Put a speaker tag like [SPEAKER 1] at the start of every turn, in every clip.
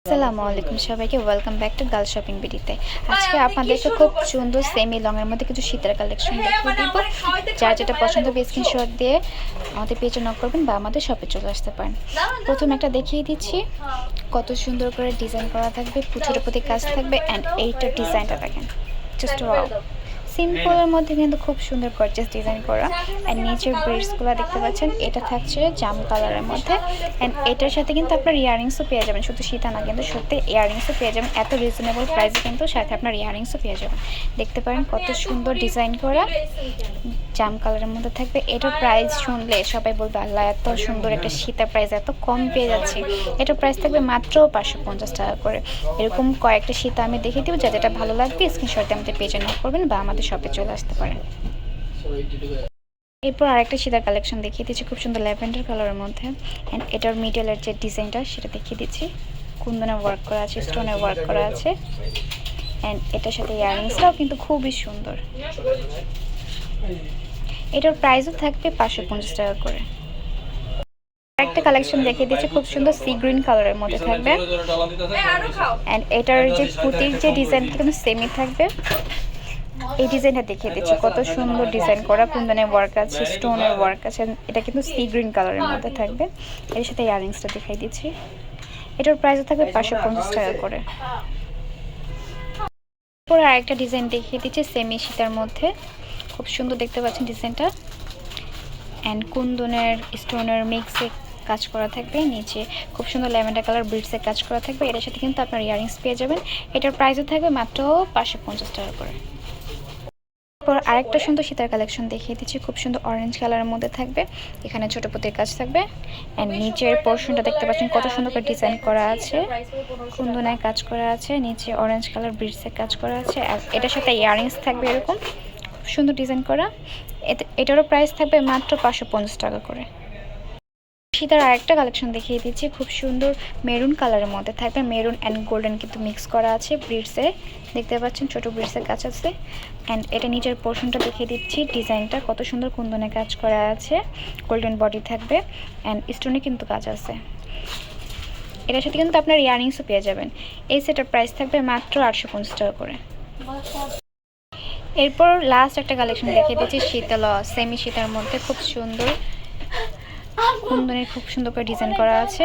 [SPEAKER 1] আসসালামু আলাইকুম সবাইকে welcome back to girl shopping বিডিতে। আজকে আপনাদেরকে খুব সুন্দর সেমি লংয়ের মধ্যে কিছু শীতের কালেকশন দেখিয়ে দিব। যার যেটা পছন্দ হবে স্ক্রিনশট দিয়ে আমাদের পেজে নক করবেন বা আমাদের শপে চলে আসতে পারেন। প্রথম একটা দেখিয়ে দিচ্ছি, কত সুন্দর করে ডিজাইন করা থাকবে, পুঁথির প্রতি কাজ থাকবে। অ্যান্ড এইটার ডিজাইনটা দেখেন, জাস্ট ওয়াও। সিম্পলের মধ্যে কিন্তু খুব সুন্দর গর্জিয়াস ডিজাইন করা। অ্যান্ড নিচের ব্রেডসগুলো দেখতে পাচ্ছেন, এটা থাকছে জাম কালারের মধ্যে। অ্যান্ড এটার সাথে কিন্তু আপনার ইয়াররিংসও পেয়ে যাবেন, শুধু সীতা না কিন্তু সত্যি ইয়াররিংসও পেয়ে যাবেন। এত রিজনেবল প্রাইসে কিন্তু সাথে আপনার ইয়াররিংসও পেয়ে যাবেন। দেখতে পারেন কত সুন্দর ডিজাইন করা জাম কালারের মধ্যে থাকবে। এটার প্রাইস শুনলে সবাই বলবে আল্লাহ এত সুন্দর একটা সীতার প্রাইস এত কম পেয়ে যাচ্ছে। এটার প্রাইস থাকবে মাত্র 550 টাকা করে। এরকম কয়েকটা সীতা আমি দেখিয়ে দেবো, যা যেটা ভালো লাগবে স্ক্রিনশট দিয়ে আমাদের পেজে নক করবেন বা আমাদের শপে চলে আসতে পারেন। এরপর আরেকটা সীতার কালেকশন দেখিয়ে দিচ্ছি, খুব সুন্দর ল্যাভেন্ডার কালারের মধ্যে। অ্যান্ড এটার মিডলের যে ডিজাইনটা সেটা দেখিয়ে দিচ্ছি, কুন্দনের ওয়ার্ক করা আছে, স্টোনের ওয়ার্ক করা আছে। অ্যান্ড এটার সাথে ইয়াররিংসটাও কিন্তু খুবই সুন্দর। এটার প্রাইসও থাকবে 550 টাকা করে। একটা কালেকশন দেখিয়ে দিচ্ছি, খুব সুন্দর সি গ্রিন কালারের মধ্যে থাকবে। অ্যান্ড এটার যে পুঁতির যে ডিজাইনটা কিন্তু সেমই থাকবে। এই ডিজাইনটা দেখিয়ে দিচ্ছি, কত সুন্দর ডিজাইন করা, কুন্দনের ওয়ার্ক আছে, স্টোনের ওয়ার্ক আছে। এটা কিন্তু সি গ্রিন কালারের মধ্যে থাকবে। এর সাথে ইয়াররিংসটা দেখাই দিচ্ছি, এটার প্রাইসও থাকবে 550 টাকা করে। পরে আরেকটা ডিজাইন দেখিয়ে দিচ্ছি সেমি সীতার মধ্যে, খুব সুন্দর দেখতে পাচ্ছেন ডিজাইনটা। অ্যান্ড কুন্দনের স্টোনের মিক্সে কাজ করা থাকবে, নিচে খুব সুন্দর ল্যাভেন্ডার কালার বিটসে কাজ করা থাকবে। এটার সাথে কিন্তু আপনার ইয়াররিংস পেয়ে যাবেন। এটার প্রাইসও থাকবে মাত্র 550 টাকা করে। তারপর আরেকটা সুন্দর সীতার কালেকশন দেখিয়ে দিচ্ছি, খুব সুন্দর অরেঞ্জ কালারের মধ্যে থাকবে। এখানে ছোট পুঁতির কাজ থাকবে। অ্যান্ড নিচের পোর্শনটা দেখতে পাচ্ছেন কত সুন্দর করে ডিজাইন করা আছে, কুন্দনায় কাজ করা আছে, নিচে অরেঞ্জ কালার বিটসে কাজ করা আছে। আর এটার সাথে ইয়াররিংস থাকবে এরকম খুব সুন্দর ডিজাইন করা। এটারও প্রাইস থাকবে মাত্র 550 টাকা করে। সীতার আরেকটা কালেকশন দেখিয়ে দিচ্ছি, খুব সুন্দর মেরুন কালারের মধ্যে থাকবে। মেরুন অ্যান্ড গোল্ডেন কিন্তু মিক্স করা আছে ব্রিডসে, দেখতে পাচ্ছেন ছোট ব্রিডসের কাজ আছে। অ্যান্ড এটা নিচের পোর্শনটা দেখিয়ে দিচ্ছি, ডিজাইনটা কত সুন্দর কুন্দনে কাজ করা আছে, গোল্ডেন বডি থাকবে। অ্যান্ড স্টোনে কিন্তু কাজ আছে। এটার সাথে কিন্তু আপনার ইয়াররিংসও পেয়ে যাবেন। এই সেটার প্রাইস থাকবে মাত্র 850 টাকা করে। এরপর লাস্ট একটা কালেকশন দেখিয়ে দিচ্ছি, শীতল সেমি সীতার মধ্যে খুব সুন্দর কুন্দনের খুব সুন্দর করে ডিজাইন করা আছে,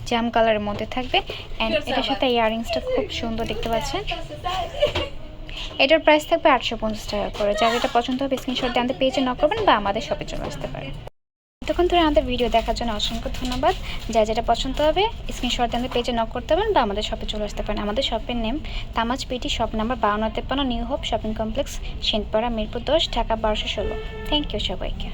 [SPEAKER 1] জাম কালারের মধ্যে থাকবে। অ্যান্ড এটার সাথে ইয়াররিংসটা খুব সুন্দর দেখতে পাচ্ছেন। এটার প্রাইস থাকবে 850 টাকা করে। যার যেটা পছন্দ হবে স্ক্রিনশট দিয়ে আমাদের পেজে নক করবেন বা আমাদের শপে চলে আসতে পারেন। এতক্ষণ ধরে আমাদের ভিডিও দেখার জন্য অসংখ্য ধন্যবাদ। যার যেটা পছন্দ হবে স্ক্রিনশট দিয়ে আমাদের পেজে নক করতে পারেন বা আমাদের শপে চলে আসতে পারেন। আমাদের শপের নেম তামাজ পিটি, shop number 5253, new hope shopping complex, Senpara, Mirpur 10, Dhaka 1216। Thank you সবাইকে।